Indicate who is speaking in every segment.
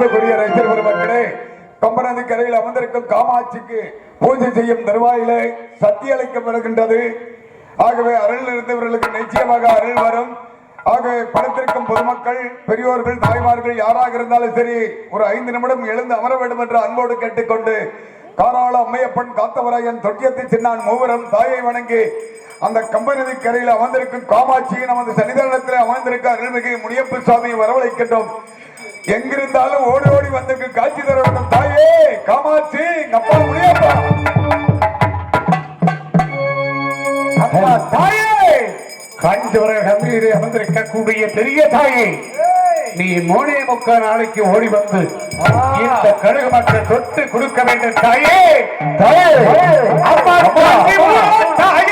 Speaker 1: அன்புக்குரிய ரசிகர் பெருமக்களே, கம்பநதி கரையில் அமர்ந்திருக்கும் காமாட்சிக்கு பூஜை செய்யும் தருவாயிலே சக்தி அளிக்கப்படுகின்றது. ஆகவே அருள் இருந்தவர்களுக்கு நிச்சயமாக அருள் வரும். ஆகவே படத்திற்கும் பொதுமக்கள், பெரியோர்கள், தாய்மார்கள் யாராக இருந்தாலும் சரி, ஒரு 5 நிமிடம் எழுந்து அமர வேண்டும் என்று அன்போடு கேட்டுக்கொண்டு, காராள அம்மையப்பன், காத்தவராயன், தொட்டியத்தை சின்னான் மூவரும் தாயை வணங்கி அந்த கம்பநதி கரையில் அமர்ந்திருக்கும் காமாட்சியை நமது சன்னிதானத்தில் அமர்ந்திருக்க அருள்மிகு முனியப்ப சுவாமியை வரவழைக்கின்றோம். எங்கிருந்தாலும் ஓடி ஓடி வந்திருக்கு காட்சி தர வேண்டும். தாயே காமாட்சி, அப்பா முனியப்பா, அப்பா தாயே, காஞ்சிபுரம் கம்பீரை அமர்ந்திருக்கக்கூடிய பெரிய தாயே, நீ 3.25 நாளைக்கு ஓடி வந்து இந்த கடுகு மக்கள் தொட்டு கொடுக்க வேண்டும். தாயே தாயே, அப்பா தாயே,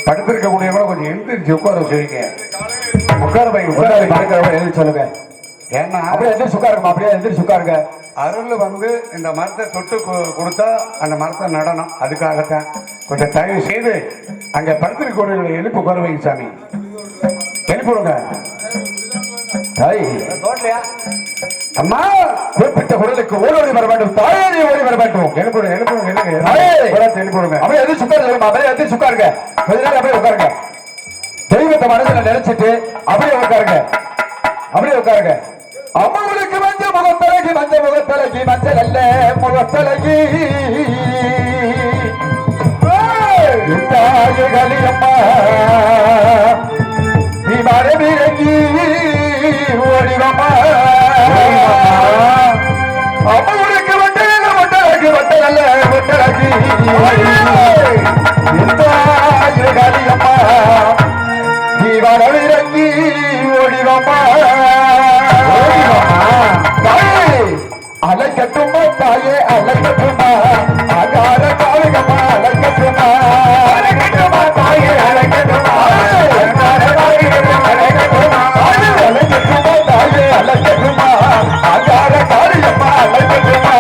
Speaker 1: படுத்திருக்கக்கூடியவங்கள கொஞ்சம் எழுந்திரிச்சு உட்கார வச்சுருங்க. உட்கார பை உட்கார பார்க்கிறவங்க எழுதி சொல்லுங்க. ஏன்னா அப்படியே எந்திரிச்சு உட்காருங்க, அப்படியே எந்திரிச்சு உட்காருங்க. அருள் வந்து இந்த மரத்தை தொட்டு கொடுத்தா அந்த மரத்தை நடனம், அதுக்காகத்தான். கொஞ்சம் தயவு செய்து அங்கே படுத்திருக்கக்கூடியவங்களை எழுப்பி உட்கார வைங்க சாமி, எழுப்பிவிடுங்க. தாய் அம்மா குறிப்பிட்ட குரலுக்கு ஓடி வர வேண்டும். தாயே ஓடி வர வேண்டும். எழுப்பிடுங்க எழுப்பிடுங்க எழுப்பிடுங்க. அப்படியே எதிர்த்து உட்காருங்க, அப்படியே எதிர்த்து உட்காருங்க. கொஞ்ச நேரம் அப்படியே உட்காருங்க. தெய்வத்தை மனசுல நினைச்சிட்டு அப்படியே உட்காருங்க, அப்படியே உட்காருங்க. அம்மாவுக்கு மஞ்ச முகத்தலகி, மஞ்ச முகத்தலகி, மஞ்சள் அல்ல முகத்தலகி. தாயகளியம்மா ஓடிவாமா அவனுக்கு வட்டல வட்டலகி வட்டல வட்டலகி காளியம்மா தீவாரவிறங்கி ஓடிவாமா அலைக்கட்டுமா தாயே அலைக்கட்டுமா அகார காளியம்மா அலைக்கட்டுமா அலைக்கட்டுமா தாயே அலைக்கட்டுமா அலைக்கட்டுமா தாயே அலைக்கட்டுமா அகார காளியம்மா அலைக்கட்டுமா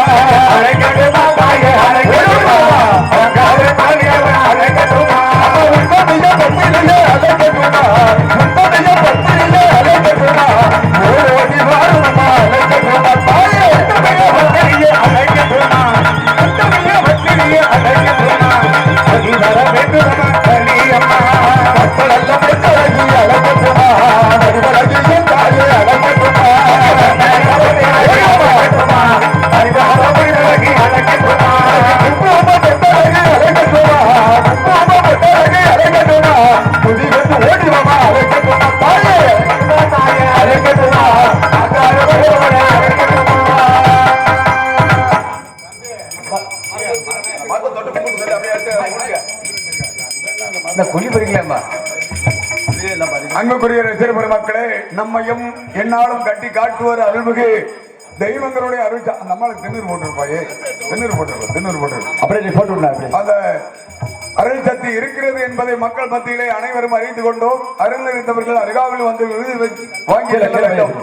Speaker 1: அலைக்கட்டுமா தாயே அலைக்கட்டுமா அகார காளியம்மா அலைக்கட்டுமா உண்மைய பத்திரிலே அலைக்கட்டுமா உண்மைய பத்திரிலே அலைக்கட்டுமா ஓடி வாருமா அலைக்கட்டுமா தாயே உண்மைய பத்திரிலே அலைக்கட்டுமா உண்மைய பத்திரிலே அலைக்கட்டுமா அடி வர வேண்டுமா காளியம்மா பத்தலல்ல பத்தலகி அலைக்கட்டுமா வருவலகி தாயே அலைக்கட்டுமா அலைக்கட்டுமா அரிவார வருவலகி அலைக்கட்டுமா உண்மைய பத்தலகி அலைக்கட்டுமா உண்மைய பத்தலகி அலைக்கட்டுமா புதிவந்து ஓடிவாமா அலைக்கட்டுமா தாயே தாயே அலைக்கட்டுமா அகார வருவலகி அலைக்கட்டுமா அன்புக்குரிய ரசிகர் பெருமக்களே, நம்மையும் என்னாலும் கட்டி காட்டுவர் அருள்மிகு தெய்வங்களுடைய அருள். நம்மளுக்கு திண்ணூறு போட்டிருப்பாயே, திண்ணூறு போட்டிருப்போம் அப்படியே போட்டு அந்த அருள் சக்தி இருக்கிறது என்பதை மக்கள் மத்தியிலே அனைவரும் அறிந்து கொண்டோம். அருள் இருந்தவர்கள் அருகாவில் வந்து விருது வச்சு வாங்கி செல்ல வேண்டும்.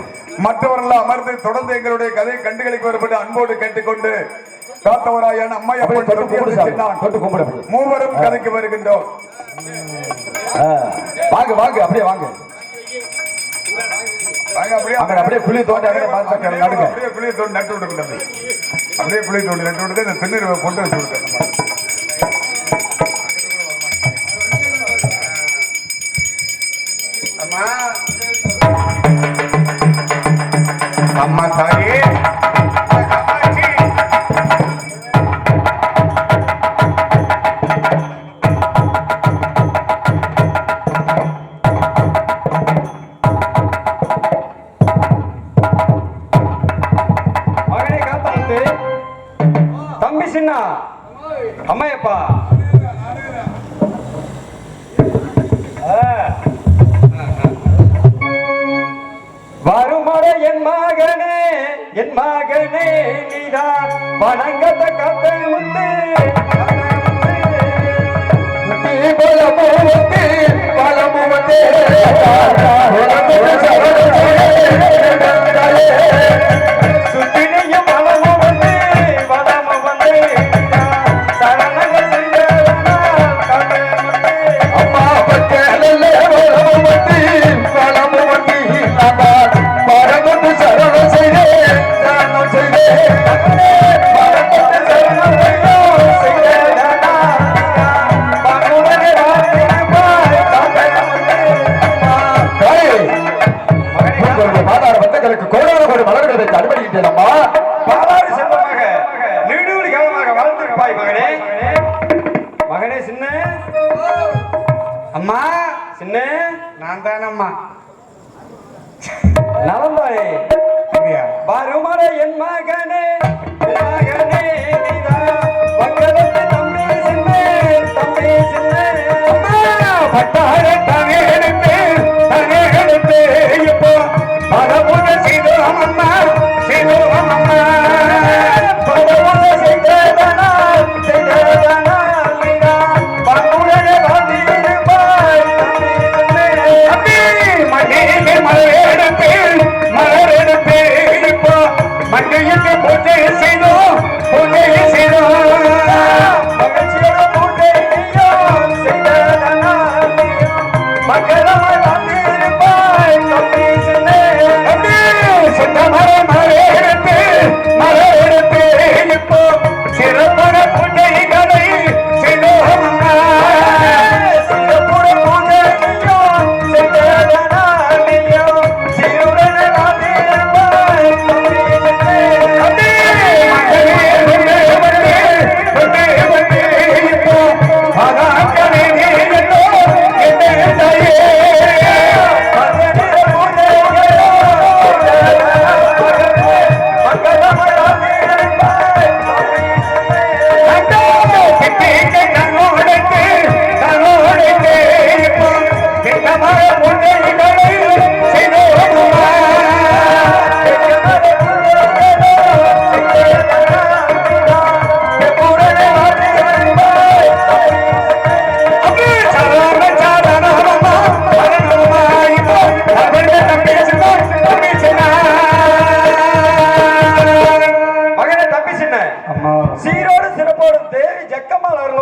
Speaker 1: மற்றவர்கள் அமர்ந்து தொடர்ந்து எங்களுடைய கதை கண்டுகளிக்கு வரும்படி அன்போடு கேட்டுக்கொண்டு காத்தவராயன் அம்மையப்பன் மூவரும் கதைக்கு வருகின்றோம். வாங்க வாங்க அப்படியே வாங்க அப்படியே புளி தோண்டி அப்படியே புளி தோண்டி நட்டு விடுங்க. அப்படியே புளி தோண்டி நட்டு விடுங்க. இந்த திண்ணூறு போட்டு வச்சு விடுங்க. அம்மா தாயே தம்பி சின்ன அம்மையப்பா வருமட என் மகனே நீதா வணங்கத்த கத்த முத்து சுத்தினையும் பலமும் வந்து வளம வந்து சரணங்க அம்மா பக்கல வளமும் வந்து வளமும் வந்து பரமத்து சரணம் செய்தேன் சரணம் செய்தேன் பரமத்து சரணம் மாதார பக்தர்களுக்கு கோடான கோடி மலர்களை அனுமதிக்கிட்டேன் அம்மா. பாலாறு செல்வமாக நீடூழி காலமாக வாழ்ந்திருப்பாய் மகனே. மகனே சின்ன அம்மா சின்ன நான் தானம்மா நலந்தானே வருமட என் மகனே மக்களுக்கு தம்பி சின்ன பட்டார தனே எடுத்து இப்போ பதமுத செய்தோமம்மா பதமுத செய்ததனா மீரா பங்குடனே வாதிருப்பாய் தம்பி மண்ணிலே மலர் எடுத்து இப்போ மண்ணிலே பூஜை செய்தோம்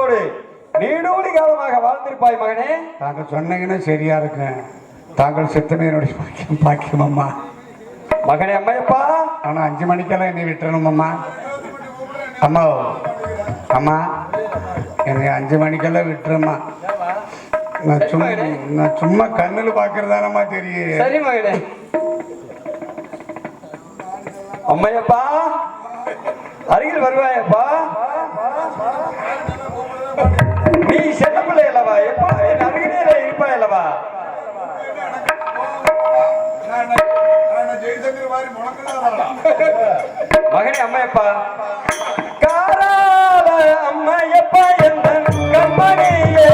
Speaker 2: நலமோடு நீடூழி காலமாக வாழ்ந்திருப்பாய் மகனே.
Speaker 1: தாங்கள் சொன்னீங்கன்னா சரியா இருக்கு. தாங்கள் சித்தமே என்னுடைய பாக்கியம் பாக்கியம் அம்மா.
Speaker 2: மகனே அம்மையப்பா,
Speaker 1: ஆனா 5 மணிக்கெல்லாம் என்னை விட்டுறணும் அம்மா. அம்மா அம்மா என்னை 5 மணிக்கெல்லாம் விட்டுருமா. நான் சும்மா கண்ணுல பாக்குறதானம்மா தெரியும்.
Speaker 2: சரி மகனே. அம்மையப்பா அருகில் வருவாயப்பா. நீ செல்ல பிள்ளை அல்லவா, எப்போதும் என் அருகிலே இருப்பாய் அல்லவா. மகனே அம்மையப்பா, காரால அம்மையப்பா என்ற கண்மணியே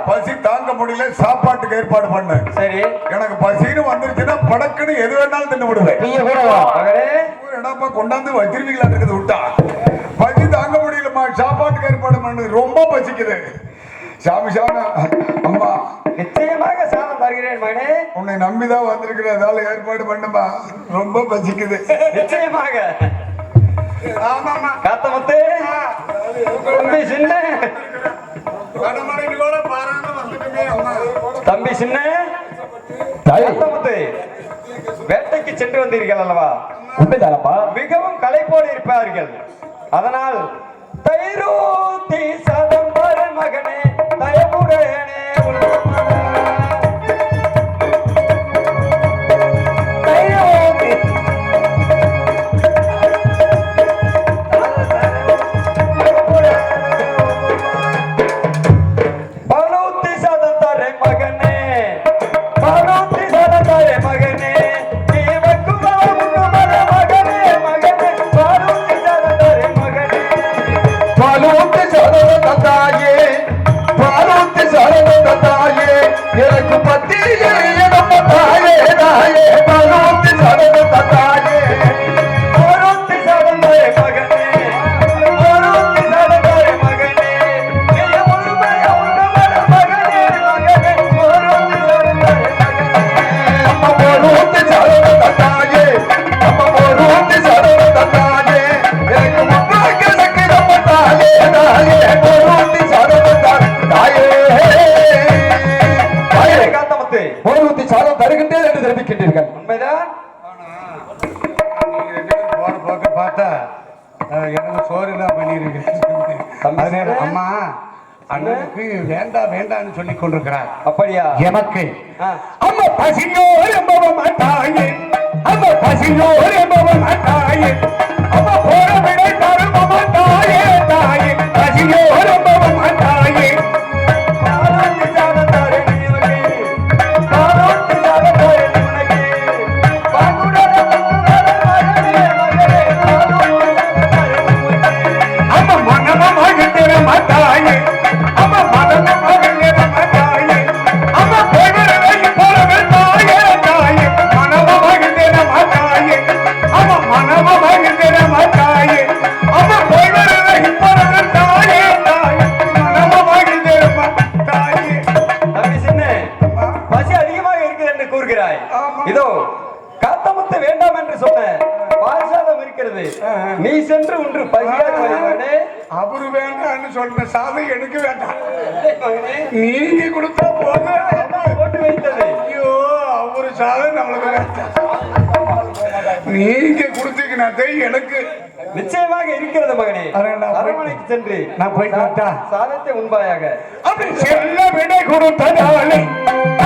Speaker 1: பசி தாங்க முடியல, சாப்பாட்டுக்கு ஏற்பாடு பண்ணு. சரி, எனக்கு பசின்னு வந்துருச்சுன்னா படக்குன்னு எது வேணாலும் தின்னு விடுவேன். நீங்க கூட என்னப்பா கொண்டாந்து வச்சிருவீங்களா இருக்குது விட்டா. பசி தாங்க முடியலம்மா, சாப்பாட்டுக்கு ஏற்பாடு பண்ணு. ரொம்ப பசிக்குது சாமி. சாமி அம்மா
Speaker 2: நிச்சயமாக சாதம் தருகிறேன் மகனே.
Speaker 1: உன்னை நம்பிதான் வந்திருக்கிறேன், அதால ஏற்பாடு பண்ணுமா. ரொம்ப பசிக்குது.
Speaker 2: நிச்சயமாக. ஆமாமா காத்தமுத்து தம்பி சின்ன, தம்பி சின்ன காத்தமுத்து, வேட்டைக்கு சென்று வந்தீர்கள் அல்லவா? உண்மைதானப்பா. மிகவும் களைப்போடு இருப்பார்கள். அதனால் தைரூத்தி சதம் பாரு மகனே, தயவுடனே
Speaker 1: அம்மா அண்ணனுக்கு வேண்டாம் வேண்டாம்னு சொல்லி கொண்டிருக்கிறார்.
Speaker 2: அப்படியா?
Speaker 1: எனக்கு அம்மா பசியோ என்பவன் மாட்டாயே, அம்மா பசியோ என்பவன் மாட்டாயே, அம்மா போற விடை தரும் மாட்டாயே தாயே, பசியோ என்பவன் மாட்டாயே. மனமா
Speaker 2: நீ சென்று ஒன்று பசியாக மகனே.
Speaker 1: அவரு வேண்டாம்னு சொன்ன சாதம் எனக்கு வேண்டாம்.
Speaker 2: மகனே,
Speaker 1: நீங்க கொடுத்தா போதும்.
Speaker 2: போட்டு வைத்தது.
Speaker 1: ஐயோ, அவரு சாதம் நம்மளுக்கு வேண்டாம். நீங்க கொடுத்தீங்கன்னா எனக்கு
Speaker 2: நிச்சயமாக இருக்கிறது மகனே.
Speaker 1: அதான் நான்
Speaker 2: அரண்மனைக்கு சென்று
Speaker 1: நான் போயிட்டு வரட்டா?
Speaker 2: சாதத்தை உண்பாயாக.
Speaker 1: அப்படி செல்ல விடை கொடுத்ததாலே,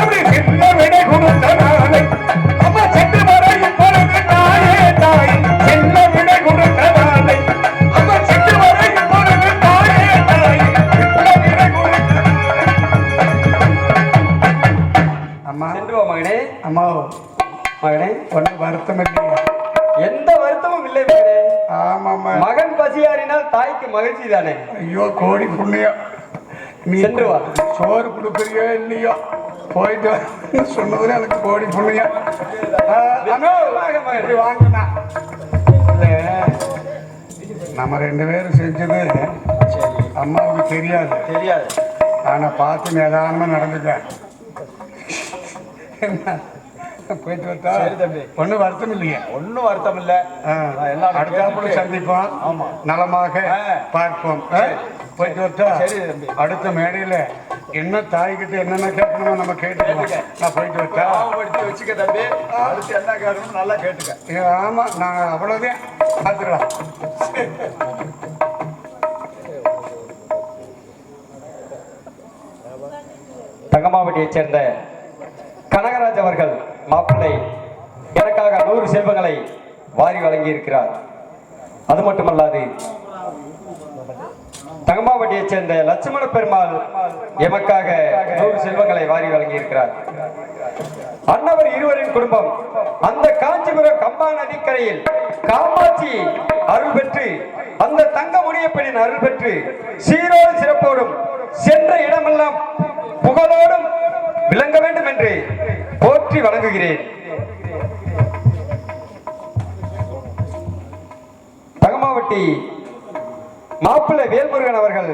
Speaker 1: அப்படி செல்ல விடை கொடுத்ததாலே, அம்மா சென்று வர இப்பொழுது தாயே தாய். செல்ல விடை கொடுத்ததாலே, அம்மா சென்று வர இப்பொழுது தாயே தாய். செல்ல விடை கொடுத்ததாலே. அம்மா,
Speaker 2: சென்று வா மகனே.
Speaker 1: அம்மா,
Speaker 2: மகனே,
Speaker 1: ஒன்னும் வருத்தம் இல்லையா?
Speaker 2: எந்த வருத்தமும் இல்லை மகனே.
Speaker 1: ஆமாம்மா.
Speaker 2: மகன் பசியாறினால் தாய்க்கு மகிழ்ச்சி தானே.
Speaker 1: ஐயோ, கோடி புண்ணியம். நீ
Speaker 2: சென்று வா.
Speaker 1: சோறு கொடுக்குறியோ இல்லையோ, போயிட்டு வா. சொன்னதுல எனக்கு கோடி புண்ணியம். இப்படி வாங்கினா இல்ல, நம்ம 2 பேரும் செஞ்சது அம்மாவுக்கு தெரியாது.
Speaker 2: தெரியாது.
Speaker 1: ஆனா பார்த்து நிதானமா நடந்துக்க. என்ன போயிட்டு வரட்டா?
Speaker 2: சரி தம்பி.
Speaker 1: ஒன்றும் வருத்தம் இல்லையே?
Speaker 2: ஒன்னும் வருத்தம் இல்ல.
Speaker 1: அடுத்தாப்புல சந்திப்போம்.
Speaker 2: ஆமா.
Speaker 1: நலமாக பார்ப்போம். போயிட்டு வரட்டா?
Speaker 2: சரி தம்பி.
Speaker 1: அடுத்த மேடையில என்ன தாய்கிட்ட என்னென்ன கேட்கணுமோ நம்ம கேட்டுக்கலாம். நான் போயிட்டு வரட்டா?
Speaker 2: வச்சுக்க தம்பி. அடுத்து என்ன கேட்கணும் நல்லா கேட்டுக்க.
Speaker 1: ஆமா, நான் அவ்வளவுதான் பார்த்துக்கலாம்.
Speaker 2: தங்கமாவட்டியைச் சேர்ந்த கனகராஜ் அவர்கள் மாப்பிள்ளை எனக்காக 100 செல்வங்களை வாரி வழங்கி இருக்கிறார். அது மட்டுமல்லாது தங்கமாவட்டியைச் சேர்ந்த லட்சுமண பெருமாள் எமக்காக 100 செல்வங்களை வாரி வழங்கி இருக்கிறார். அன்னவர் இருவரின் குடும்பம் அந்த காஞ்சிபுரம் கம்பா நதிக்கரையில் காமாட்சி அருள் பெற்று, அந்த தங்க முனியப்பனின் அருள் பெற்று சீரோடு சிறப்போடும் சென்ற இடமெல்லாம் புகழோடும் விளங்க வேண்டும் என்று போற்றி வணங்குகிறேன். தங்கமாவட்டி மாப்பிள்ளை வேல்முருகன் அவர்கள்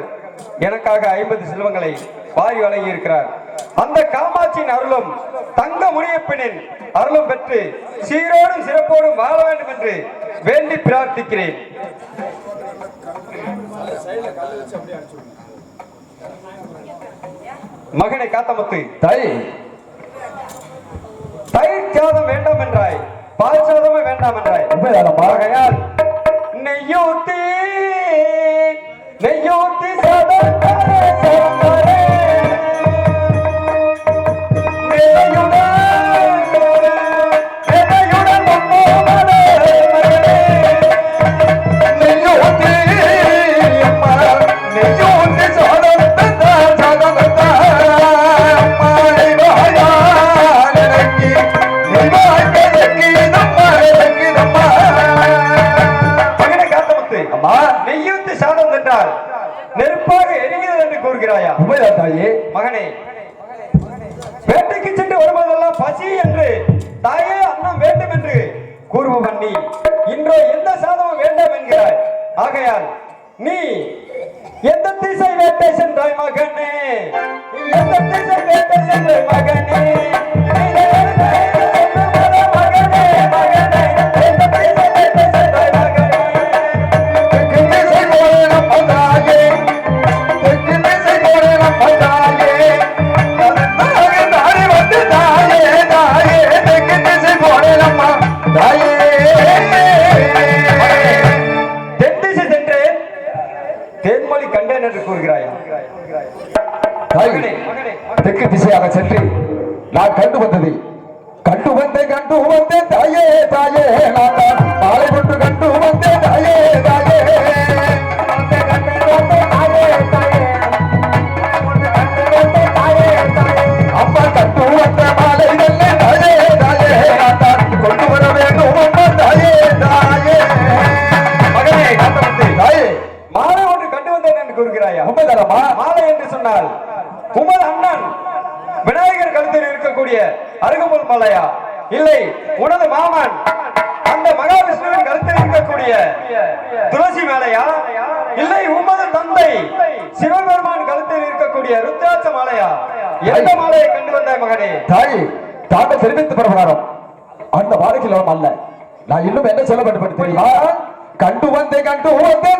Speaker 2: எனக்காக 50 செல்வங்களை வாரி வழங்கி இருக்கிறார். அந்த காமாட்சியின் அருளும் தங்க முனியப்பனின் அருளும் பெற்று சீரோடும் சிறப்போடும் வாழ வேண்டும் என்று வேண்டி பிரார்த்திக்கிறேன். மகனை காத்தமுத்து, தயிர் சாதம் வேண்டாம் என்றாய், பால் சாதமே வேண்டாம் என்றாய். ஆகையால் நெய்யூத்தி நெய்யூத்தி சாதம் தாரே, சாதம் தாரே. நெய்யூத்தி சாதம் என்றால் நெருப்பாக எரிகிறது என்று கூறுகிறாயா? மகனே, வேட்டைக்கு சென்று வருவதெல்லாம் பசி என்று தாயே அன்னம் வேண்டும் என்று கூறுபவன் நீ இன்றோ எந்த சாதமும் வேண்டாம் என்கிறாய். ஆகையால் நீ எந்த திசை வேட்டை சென்றாய் மகனே, எந்த திசை வேட்டை சென்றாய் மகனே, தேன்மொழி கண்டேன் என்று கூறுகிறாயா?
Speaker 3: தெற்கு திசையாக சென்று நான் கண்டு வந்தேன் தாயே தாயே, நான் மாலை கொண்டு கண்டு வந்தேன் தாயே தாயே. அம்மா கண்டு வந்த மாலை நல்ல தாயே தாயே, நான் கொண்டு வர வேண்டும் அம்மா தாயே தாயே.
Speaker 2: மகனே காத்தமுத்து, தாயே மாலை ஒன்று கண்டு வந்தேன் என்று கூறுகிறாயா?
Speaker 3: உண்மைதானம்மா?
Speaker 2: மாலை என்று சொன்னால் உமது அண்ணன் விநாயகர் கழுத்தில் இருக்கக்கூடிய அருகம்புல் மாலையா, இல்லை உனது மாமன் அந்த மகாவிஷ்ணுவின் கழுத்தில் இருக்கக்கூடிய துளசி மாலையா, இல்லை உமது தந்தை சிவபெருமான் கழுத்தில் இருக்கக்கூடிய ருத்ராட்ச மாலையா? எந்த மாலையை கண்டு வந்தாய் மகனே?
Speaker 3: தாய், தாங்கள் தெரிவித்த பிரகாரம் அந்த மாலைக்கு அல்ல. நான் இன்னும் என்ன சொல்ல வேண்டும் தெரியுமா? கண்டு வந்த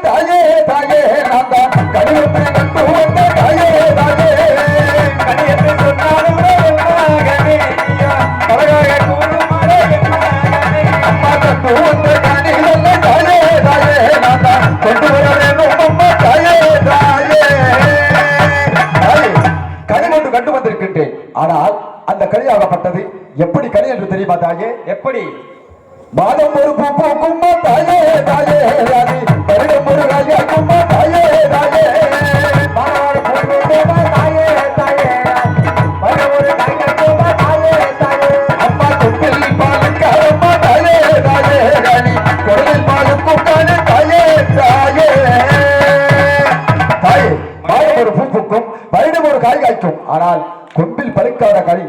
Speaker 3: தாயே தாயே நான் தான் கண்டு வந்த தாயே தாயே
Speaker 2: கனியத்தை சொன்னாலும் என் மகனே நீயா அழகாக கூறுமாறே என் மகனே.
Speaker 3: அம்மா கண்டு வந்த கனிதல்ல தாயே தாயே நான் தான் கொண்டு வர வேண்டும் அம்மா தாயே தாயே தாயே கனி ஒன்று கண்டு வந்திருக்கின்றேன். ஆனால் அந்த கனியாகப்பட்டது எப்படி கனி என்று தெரியுமா தாயே?
Speaker 2: எப்படி?
Speaker 3: மாதம் ஒரு பூ பூக்கும் தாயே தாயே ராணி வருடம் ஒரு ராஜாக்கும் தாயே தாயே மாதம் பூ பூக்கும் தாயே தாயே வருடம் ஒரு ராஜாக்கும் தாயே தாயே அம்மா தொட்டில் பாலுக்காரம்மா தாயே தாயே ராணி குடலில் பாலுக்கும் தானே தாயே தாயே தாயே மாதம் ஒரு பூ பூக்கும் வருடம் ஒரு காய் காய்க்கும் ஆனால் கொம்பில் பழுக்காத கனி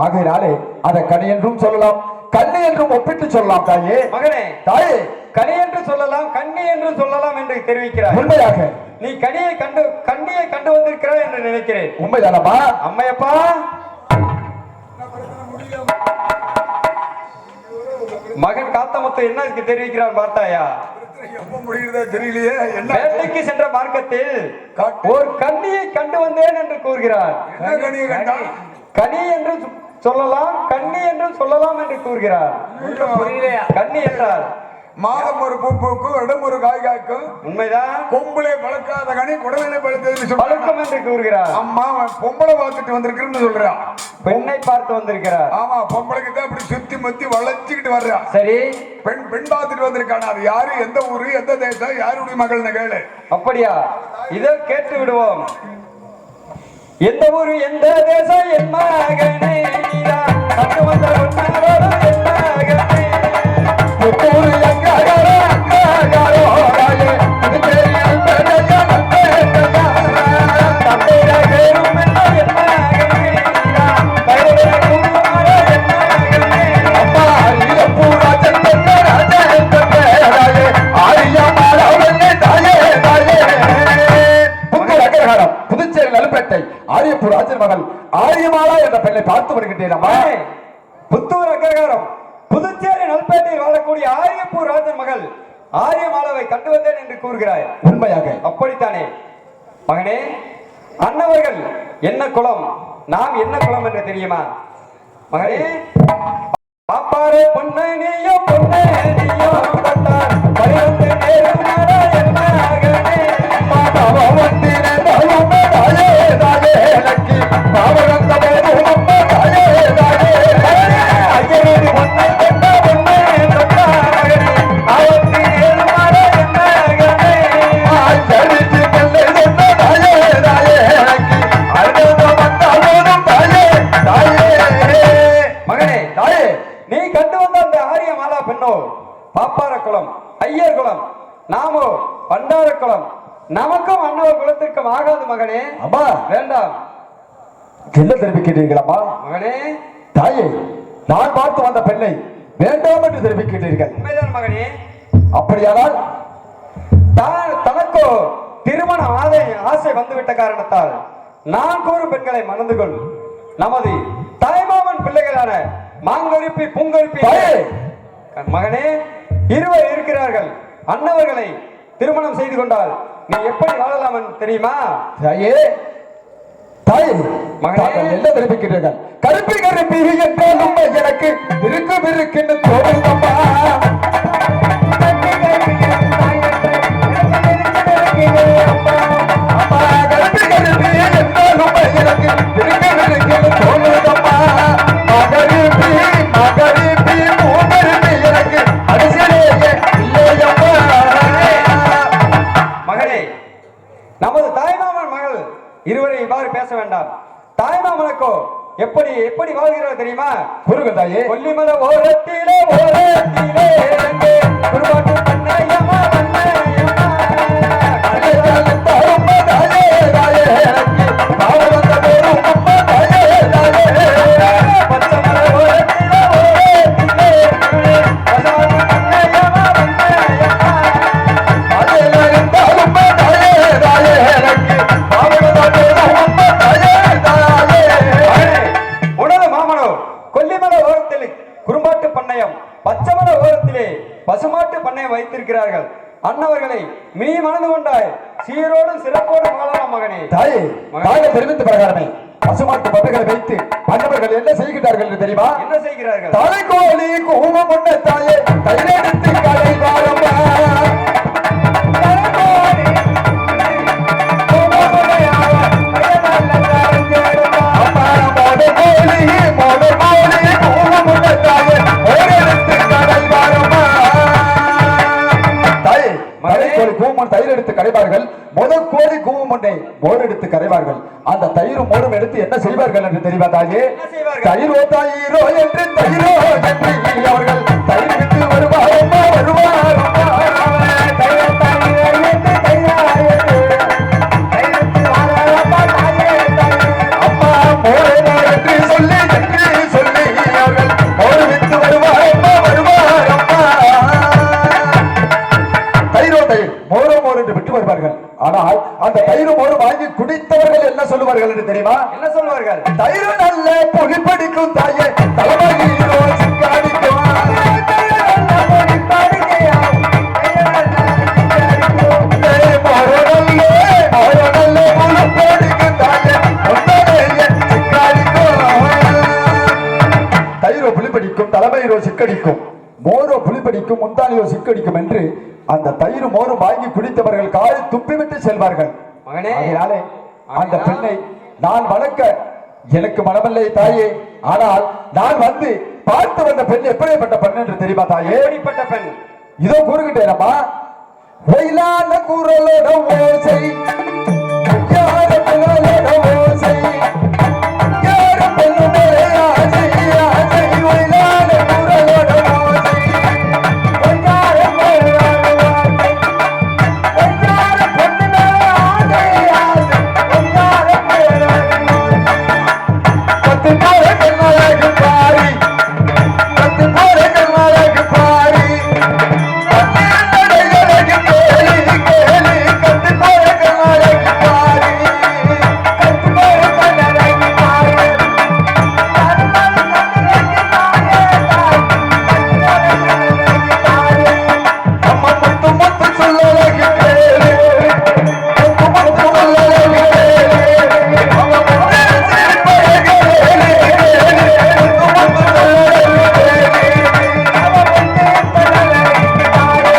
Speaker 3: ஆகையினாலே அதை கனி என்றும் சொல்லலாம் கண்ணி என்றும் ஒப்பிட்டு சொல்லலாம் தாயே.
Speaker 2: மகனே
Speaker 3: தாயே
Speaker 2: கனி என்று சொல்லலாம் கண்ணி என்று சொல்லலாம் என்று தெரிவிக்கிறாய்.
Speaker 3: உண்மையாக
Speaker 2: நீ கண்ணியை கண்டு வந்திருக்கிறாய் என்று நினைக்கிறேன்.
Speaker 3: உண்மைதானப்பா?
Speaker 2: அம்மையப்பா மகன் காத்தமுத்து என்ன தெரிவிக்கிறான் பார்த்தாயா?
Speaker 1: எப்ப முடியுறதோ தெரியலையே. என்ன
Speaker 2: வேட்டைக்கு சென்ற மார்க்கத்தில் ஒரு கண்ணியை கண்டு வந்தேன் என்று கூறுகிறார்.
Speaker 1: என்ன கனியை கண்டா?
Speaker 2: கனி என்று சொல்லலாம் கண்ணி என்று சொல்லலாம் என்று கூறுகிறார். கண்ணி என்றால்
Speaker 1: மாதம் ஒரு பூ பூக்கும் இடம் ஒரு காய் காய்க்கும்.
Speaker 2: உண்மைதான்.
Speaker 1: கொம்புலே பழக்காத கனி குடலிலே பழுத்ததுன்னு
Speaker 2: பழக்கம் என்று கூறுகிறார்.
Speaker 1: அம்மா பொம்பளை பார்த்துட்டு வந்திருக்குன்னு சொல்றா.
Speaker 2: பெண்ணை பார்த்து வந்திருக்கிறார்.
Speaker 1: ஆமா பொம்பளைக்கு தான் அப்படி சுத்தி முத்தி வளைச்சுக்கிட்டு வர்றா.
Speaker 2: சரி
Speaker 1: பெண் பார்த்துட்டு வந்திருக்கான. அது யாரு, எந்த ஊரு, எந்த தேசம், யாருடைய மகள்னு கேளு.
Speaker 2: அப்படியா? இதை கேட்டு விடுவோம். எந்த ஊரு எந்த தேசம் என் மகனே நீதான் கண்டு வந்த உன்னாரோடு என் மகனே
Speaker 3: எப்போது எங்காரோ அங்காரோ ராயே திருச்சேரியில் பெரிய நம்பேயா
Speaker 2: தந்தையா கேரும் என்ன என் மகனே நீதான் கையிலே கூறுமாறே என் மகனே.
Speaker 3: அம்மா இலப்பூரா சென்ற ராஜே ராயே ஆரியா மாலவனே தாயே தாயே புத்தூர் அக்ரஹாரம் புதுச்சேரி நலுப்பேட்டை ஆரியப்பூர் ராஜன் மகள் ஆரியமாலா என்ற பெண்ணை பார்த்து வருகின்றேன். அம்மா
Speaker 2: புத்தூர் அக்ரஹாரம் புதுச்சேரி நல்பேட்டையில் வாழக்கூடிய ஆரியப்பூர் ராஜன் மகள் ஆரியமாலாவை கண்டு வந்தேன் என்று கூறுகிறாய்.
Speaker 3: உண்மையாக?
Speaker 2: அப்படித்தானே மகனே. அன்னவர்கள் என்ன குலம் நாம் என்ன குலம் என்று தெரியுமா மகனே? பாப்பாரே பொன்னை நீயோ பட்டார் பரிவந்து நேரும் நாடா என் மகனே.
Speaker 3: மாதவ வந்தினே தாயுமே தாயே தாயே லக்கி பாவரந்த போதும் தாயே தாயே
Speaker 2: ஐயனேடி பொன்னை கண்ட பொன்னை தொட்டா மகனே அவத்தி நேரும் நாடா என் மகனே.
Speaker 3: ஆச்சரித்து கல்லை சொன்ன தாயே தாயே லக்கி அழுத வந்த போதும் தாயே தாயே
Speaker 2: மகனே
Speaker 3: தாயே
Speaker 2: நீ கண்டு வந்த அந்த ஆரியமாலா பெண்ணோ பாப்பார குலம் ஐயர் குலம், நாமோ பண்டார குலம். நமக்கும் அன்னவர் குலத்திற்கும் ஆகாது மகனே.
Speaker 3: அம்மா
Speaker 2: வேண்டாம்.
Speaker 3: என்ன தெரிவிக்கிறீர்களம்மா?
Speaker 2: மகனே
Speaker 3: தாயே நான் பார்த்து வந்த பெண்ணை வேண்டாம் என்று தெரிவிக்கிறீர்கள்.
Speaker 2: உண்மைதான் மகனே.
Speaker 3: அப்படியானால்
Speaker 2: தனக்கோ திருமண ஆசை வந்துவிட்ட காரணத்தால் நான் கூறும் பெண்களை மணந்து கொள். நமது தாய்மாமன் பிள்ளைகளான மாங்கருப்பி பூங்கருப்பி
Speaker 3: தாயே
Speaker 2: மகனே இருவர் இருக்கிறார்கள். அன்னவர்களை திருமணம் செய்து கொண்டால் நீ எப்படி வாழலாம் என்று தெரியுமா?
Speaker 3: தாயே தாயே
Speaker 2: மகனே.
Speaker 3: தாங்கள் என்ன தெரிவிக்கிறீர்கள்? கருப்பி கருப்பி என்றாலும் எனக்கு இருக்குன்னு தோணுதம்மா. அம்மா கருப்பி கருப்பி என்றாலும் எனக்கு இருக்குன்னு தோணுதம்மா. மகரிப்பி மகரிப்பி மூகரிப்பி எனக்கு அடிசலேயே இல்லையம்மா.
Speaker 2: மகனே நமது தாய்மாமன் மகள் இருவரை இவ்வாறு பேச வேண்டாம். தாய்மாமனுக்கோ எப்படி எப்படி வாழ்கிறார் தெரியுமா?
Speaker 3: குருகள் தாயே
Speaker 2: கொல்லிமல ஓரத்திலே இறங்கு குருவாட்டு பண்ணையம்மா பண்ணையம்மா. பச்சமல ஓரத்திலே இறங்கு பசுவாட்டு பண்ணையம்மா பண்ணையம்மா. உனது மாமனோ கொல்லிமலை ஓரத்தில் குறும்பாட்டு பண்ணையம், பச்சமல ஓரத்திலே பசுமாட்டு பண்ணையம் வைத்திருக்கிறார்கள். அவர்களை நீ மணந்து கொண்டாய். சீரோடும் சிறப்போடும் வாழலாம் மகனே.
Speaker 3: தாயே, தாயை தெரிவித்த பிரகாரமே பசுமாட்டு பட்டைகளை வைத்து மன்னவர்கள் என்ன செய்கிறார்கள் என்று தெரியுமா?
Speaker 2: என்ன செய்கிறார்கள்?
Speaker 3: தலைக்கோழி கூவம் உண்ண தாயே, தைலெடுத்து கடை வாரம்மா. தலைக்கோழி கூவம் உண்ணையாவ, அம்மா மோதகோழி கூவம் உண்ண தாயே, ஓரெடுத்து கடை வாரம்மா. தாயே, தலைக்கோழி கூவம் தயிர் எடுத்து கரைவார்கள். முதல் கோழி கூவம் ஒன்றை மோர் எடுத்து கரைவார்கள். அந்த தயிரும் மோரும் எடுத்து என்ன செய்வார்கள் என்று தெரியுமா தாயே? தயிரோ தயிரோ என்று தயிரோ என்று அவர்கள் தயிர் விட்டு வருவாரம்மா வருவாரம்மா. தயிரோ தயிரோ என்று அம்மா மோரே என்று சொல்லி அவர்கள் மோர் விட்டு வருவாரம்மா வருவாரம்மா. தயிரோ தயிர் மோரோ மோர் என்று விட்டு வருவார்கள். ஆனால் அந்த தயிரும் மோரும் வாங்கி குடித்தவர்கள் என்ன சொல்லுவார்கள் என்று தெரியுமா?
Speaker 2: என்ன சொல்வார்கள்?
Speaker 3: தயிர் நல்ல புளிப்படிக்கும் தாயே, தலைமையிலோ சிக்காடிக்கும். தயிரோ புளிப்படிக்கும், தலைமையிலோ சிக்கடிக்கும். மோரோ புளிப்படிக்கும், முந்தானியோ சிக்கடிக்கும் என்று அந்த தயிர் மோரும் வாங்கி குடித்தவர்கள் காலை துப்பிவிட்டு செல்வார்கள்.
Speaker 2: மகனே,
Speaker 3: அதனாலே அந்த பெண்ணை நான் வளர்க்க எனக்கு மனமில்லை தாயே. ஆனால் நான் வந்து பார்த்து வந்த பெண் எப்படிப்பட்ட பெண் என்று தெரியுமா தாயே?
Speaker 2: எப்படிப்பட்ட பெண்?
Speaker 3: இதோ கூறுகிட்டேனம்மா. ஒயிலான குரலோட ஓசை, யார குரலோட ஓசை, யார பெண்ணுமே ஆசை ஆசை, ஒயிலான குரலோட ஓசை, ஒய்யார குரலோட ஓசை, ஒய்யார பெண்ணுமே ஆசை ஆசை, ஒய்யார குரலோட ஓசை. பத்து போல கண்ணழகு பாரி, பத்து போல கண்ணழகு பாரி, பன்னெண்டழகு கேலி கேலி, கத்து போல கண்ணழகு பாரி, கத்து போல கண்ணழகு பாரி, அம்மா முத்து முத்து சொல்லழகு கேலி, முத்து முத்து சொல்லழகு கேலி, அம்மா முத்து சிரிப்பழகு கேலி, முத்து முத்து சொல்லழகு கேலி, அம்மா முத்து சொல்லழகு பாரி,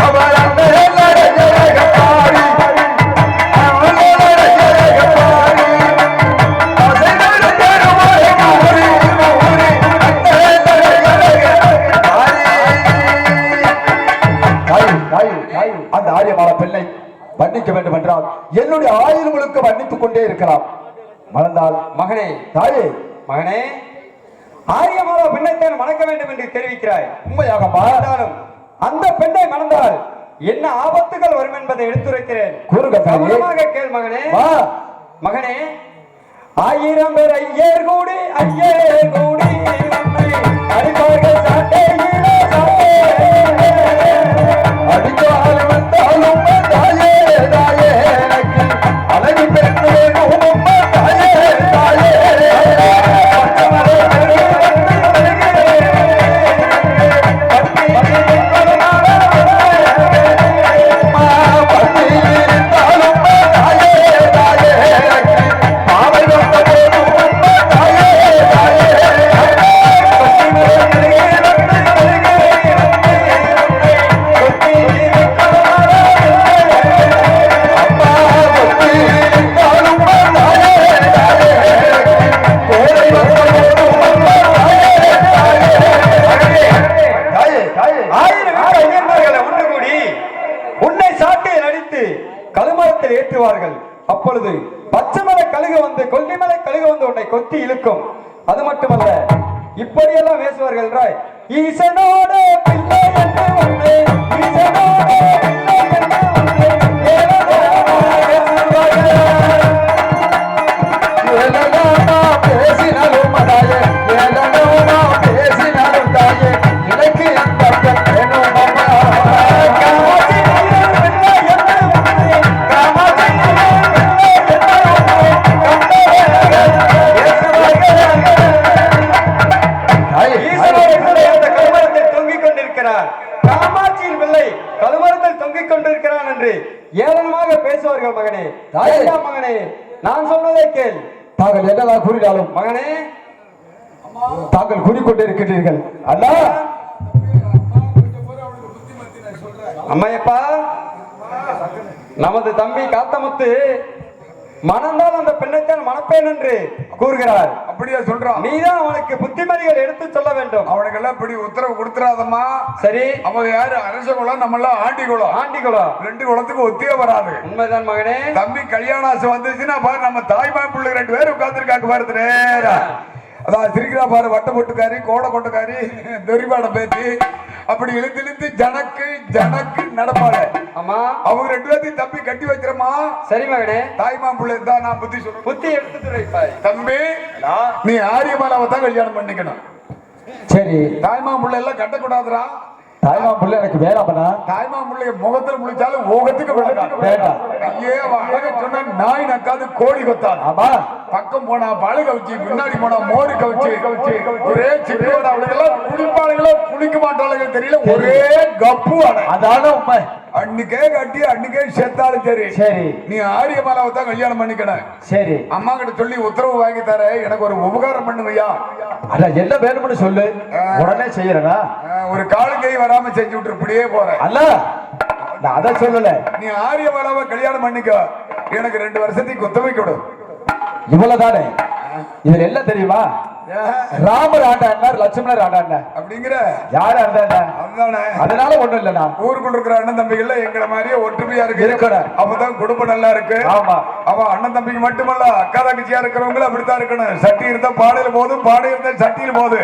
Speaker 3: அவள் அந்த அழகழக பாரி, அவள் அழகழக பாரி, அசைதரு தருவாய் மூரி மூரி, அந்த அழகழக பாரி. அந்த ஆரியமான பெண்ணை மன்னிக்க வேண்டும் என்றால் என்னுடைய ஆயுள் முழுக்க மன்னித்துக் கொண்டே இருக்கலாம். மறந்தால்
Speaker 2: மகனே,
Speaker 3: தாயே,
Speaker 2: மகனே, ஆரியமாலா பெண்ணைத்தான் மணக்க வேண்டும் என்று தெரிவிக்கிறாய்.
Speaker 3: உண்மையாகமா?
Speaker 2: இருந்தாலும் அந்த பெண்ணை மணந்தால் என்ன ஆபத்துகள் வரும் என்பதை எடுத்துரைக்கிறேன்.
Speaker 3: கூறுக தாயே.
Speaker 2: கவனமாக கேள் மகனே.
Speaker 3: வா.
Speaker 2: மகனே, 1000 பேர் ஐயர் கூடி உன்னை அடிப்பார்கள் சாட்டையிலே சாட்டையிலே.
Speaker 3: அடிக்காலம் வந்தாலும் தாயே தாயே, எனக்கு அழகு பெண் வேணும் அம்மா தாயே தாயே. பட்டியிருந்தாலும் தாயே தாயே, எனக்கு பாவை வந்த போதும் அம்மா தாயே தாயே. அம்மா பட்டியிருந்தாலும் தாயே தாயே, கோடை வந்த போதும் அம்மா தாயே தாயே. தாயே தாயே,
Speaker 2: 1000 பேர் ஐயர்மார்களை ஒன்று கூடி உன்னை சாட்டையில் அடித்து கழுமரத்தில் ஏற்றுவார்கள். அப்பொழுது பச்சைமலை கழுகு வந்து கொல்லிமலை கழுகு வந்து உன்னை கொத்தி இழுக்கும். அது மட்டுமல்ல, இப்படியெல்லாம் பேசுவார்கள் என்றாய். ஈசனோட பிள்ளை என்று உன்னை, ஈசனோட பிள்ளை என்று உன்னை
Speaker 3: ஏலனா பேசினாலும் தாயே, ஏலனா பேசினாலும் தாயே, எனக்கு அந்த பெண் வேணும் அம்மா.
Speaker 2: காமாட்சி நீர் பிள்ளை என்று உன்னை, காமாட்சி நீர் பிள்ளை என்று உன்னை கண்டவர்கள் பேசுவார்கள். பிள்ளை கழுமரத்தில் தொங்கிக் கொண்டிருக்கிறான் என்று ஏளனமாக பேசுவார்கள் மகனே.
Speaker 3: தாயே.
Speaker 2: வேண்டாம் மகனே, நான் சொல்வதை கேள்.
Speaker 3: தாங்கள் என்னதான் கூறினாலும்
Speaker 2: மகனே,
Speaker 3: தாங்கள் கூறிக்கொண்டிருக்கிறீர்கள் அண்ணா.
Speaker 2: அம்மையப்பா, நமது தம்பி காத்தமுத்து மணந்தால் அந்த பெண்ணைத்தான் மணப்பேன் என்று கூறுகிறார்.
Speaker 1: அப்படியே சொல்றான்.
Speaker 2: நீதான் அவனுக்கு புத்திமதிகள் எடுத்து சொல்ல வேண்டும்.
Speaker 1: அவனுக்கெல்லாம் இப்படி உத்தரவு கொடுத்துறாதம்மா.
Speaker 2: சரி,
Speaker 1: அவங்க யாரு? அரச குலம், நம்ம எல்லாம் ஆண்டி குலம்.
Speaker 2: ஆண்டிக்குளம்.
Speaker 1: 2 குலத்துக்கு ஒத்தியே வராது.
Speaker 2: உண்மைதான் மகனே.
Speaker 1: தம்பி கல்யாண ஆசை வந்துச்சுன்னா பாரு, நம்ம தாய்மா பிள்ளை 2 பேரும் உட்கார்ந்துருக்காங்க பாரு நேரா. அதான் சிரிக்கிறா பாரு, வட்ட பொட்டுக்காரி, கோடை கொட்டுக்காரி, தெரிவாட பேத்தி, அப்படி இழுத்து இழுத்து ஜனக்கு நடப்பாரு.
Speaker 2: ஆமா,
Speaker 1: அவங்க 2 பேர்த்தையும் தம்பி கட்டி வைக்கிறமா.
Speaker 2: சரி மகனே,
Speaker 1: தாய்மா பிள்ளை தான் நான் புத்தி சொல்றேன்.
Speaker 2: புத்தி எடுத்துட்டு வைப்பாய்.
Speaker 1: தம்பி, நீ ஆரியமாலாவை தான் கல்யாணம் பண்ணிக்கணும்.
Speaker 3: சரி,
Speaker 1: தாய்மா பிள்ளை எல்லாம் கட்டக்கூடாதுரா.
Speaker 3: தாய்மா பிள்ளை எனக்கு வேணாமண்ணா.
Speaker 1: தாய்மா பிள்ளைய முகத்துல முழிச்சாலும் முகத்துக்கு
Speaker 3: வேண்டாம்.
Speaker 1: ஐயே, அழக சொன்ன நாய் நக்காது கோழி கொத்தாது.
Speaker 3: ஆமா,
Speaker 1: பக்கம் போனா பழு கவிச்சு, பின்னாடி போனா மோரு கவிச்சு, ஒரே சிக்கோட அவளுக்கெல்லாம் குளிப்பாளுகளோ குளிக்க மாட்டாளுங்க தெரியல, ஒரே கப்பு அடை.
Speaker 3: அதான உண்மை.
Speaker 1: அன்னைக்கே கட்டி அன்னைக்கே செத்தாலும் சரி.
Speaker 3: சரி,
Speaker 1: நீ ஆரியமாலாவை தான் கல்யாணம் பண்ணிக்கணும்.
Speaker 3: சரி,
Speaker 1: அம்மா கிட்ட சொல்லி உத்தரவு வாங்கி தர, எனக்கு ஒரு உபகாரம் பண்ணுவையா?
Speaker 3: அட என்ன வேணும்னு சொல்லு, உடனே செய்யறனா.
Speaker 1: ஒரு காலு கை வராம செஞ்சு விட்டு இப்படியே போறேன்.
Speaker 3: அல்ல, நான் அதை சொல்லல.
Speaker 1: நீ ஆரியமாலாவை கல்யாணம் பண்ணிக்க, எனக்கு 2 வருஷத்துக்கு குத்தவை கொடு.
Speaker 3: இவ்வளவுதானே? இதுல எல்லாம் தெரியுமா? ராமர் ஆண்டாண்டார், லட்சுமணர் ஆண்டாண்டார்
Speaker 1: அப்படிங்கிற
Speaker 3: யாரு ஆண்டாண்டா?
Speaker 1: அதுதானே.
Speaker 3: அதனால ஒண்ணும் இல்லண்ணா.
Speaker 1: ஊருக்குள்ள இருக்கிற அண்ணன் தம்பிகள்ல எங்களை மாதிரியே ஒற்றுமையா இருக்கு.
Speaker 3: இருக்கணும்.
Speaker 1: அப்பதான் குடும்பம் நல்லா இருக்கு.
Speaker 3: ஆமா,
Speaker 1: அவ அண்ணன் தம்பிக்கு மட்டுமல்ல, அக்கா தங்கச்சியா இருக்கிறவங்களும் அப்படித்தான் இருக்கணும். சட்டி இருந்தா பாடையில போதும், பாடை இருந்தா சட்டியில் போகுது.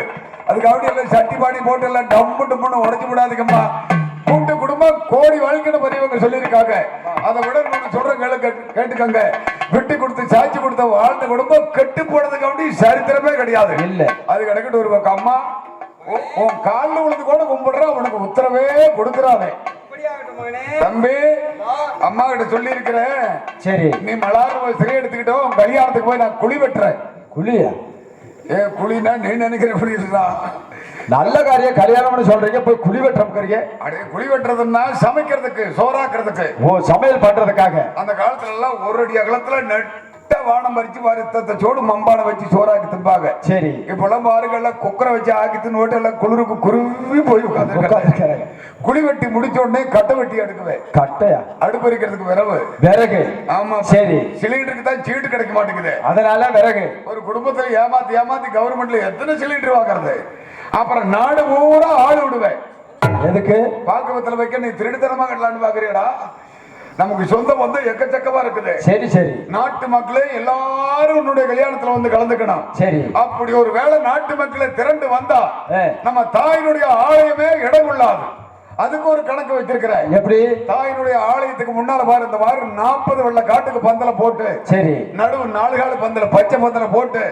Speaker 1: அதுக்காக எல்லாம் சட்டி பாடி போட்டு எல்லாம் டம்மு டம்முன்னு உடச்சு விடாதுங்கம்மா. கூட்டு குடும்பம் கோடி வாழ்க்கைன்னு பெரியவங்க சொல்லியிருக்காங்க. அதை விட நம்ம சொல்ற கேட்டுக்கங்க. விட்டு கொடுத்து சாட்சி கொடுத்த வாழ்ந்த குடும்பம் கெட்டு போனதுக்கு அப்படி சரித்திரமே கிடையாது.
Speaker 3: இல்ல,
Speaker 1: அது கிடைக்கட்டும். ஒரு பக்கம் அம்மா உன் காலில் விழுந்து கூட கும்பிடுற, உனக்கு உத்தரவே கொடுக்குறானே. தம்பி, அம்மா கிட்ட சொல்லி இருக்கிறேன்.
Speaker 3: சரி,
Speaker 1: நீ மலாறு சிறை எடுத்துக்கிட்டோம், கல்யாணத்துக்கு போய் நான் குழி வெட்டுறேன்.
Speaker 3: குழியா?
Speaker 1: குழினா நீ நினைக்கிற குழி இல்லதான்.
Speaker 3: நல்ல காரியம் கல்யாணம்னு சொல்றீங்க, போய் குழி வெட்டுறீங்க.
Speaker 1: அடே, குழி வெட்டுறதுன்னா சமைக்கிறதுக்கு, சோறாக்குறதுக்கு.
Speaker 3: ஓ, சமையல் பண்றதுக்காக.
Speaker 1: அந்த காலத்துல எல்லாம் 1 அடி அகலத்துல நெட்ட வானம் பறிச்சு வருத்தத்தை சோடு மம்பானை வச்சு சோறாக்கி தின்பாங்க.
Speaker 3: சரி,
Speaker 1: இப்பெல்லாம் பாருங்கல்ல, குக்கரை வச்சு ஆக்கி தின்னு எல்லாம் குளிருக்கு குருவி போய் உட்கார்ந்து. குழி வெட்டி முடிச்ச உடனே கட்டை வெட்டி எடுக்குவேன்.
Speaker 3: கட்டையா?
Speaker 1: அடுப்பு எரிக்கிறதுக்கு விறகு.
Speaker 3: விறகு?
Speaker 1: ஆமா.
Speaker 3: சரி,
Speaker 1: சிலிண்டருக்கு தான் சீட்டு கிடைக்க மாட்டேங்குது.
Speaker 3: அதனால விறகு.
Speaker 1: ஒரு குடும்பத்துல ஏமாத்தி கவர்மெண்ட்ல எத்தனை சிலிண்டர் வாங்குறது? அப்புறம் நாடு பூரா ஆள் விடுவேன்.
Speaker 3: எதுக்கு?
Speaker 1: பாக்குவத்துல வைக்க நீ திருடுத்தனமா கட்டலான்னு பாக்குறியடா. நமக்கு சொந்தம் வந்து எக்கச்சக்கமா இருக்குது.
Speaker 3: சரி சரி,
Speaker 1: நாட்டு மக்களே எல்லாரும் உன்னுடைய கல்யாணத்துல வந்து கலந்துக்கணும்.
Speaker 3: சரி,
Speaker 1: அப்படி ஒரு வேளை நாட்டு மக்களை திரண்டு வந்தா
Speaker 3: ஏ,
Speaker 1: நம்ம தாயினுடைய ஆலயமே இடம் கொள்ளாது. அதுக்கு ஒரு கணக்கு வச்சிருக்கிறேன்.
Speaker 3: எப்படி?
Speaker 1: தாயினுடைய ஆலயத்துக்கு முன்னால பாரு, இந்த மாதிரி 40 வெள்ள காட்டுக்கு பந்தல போட்டு,
Speaker 3: சரி,
Speaker 1: நடுவு 4 கால பந்தல, பச்சை பந்தல போட்டு,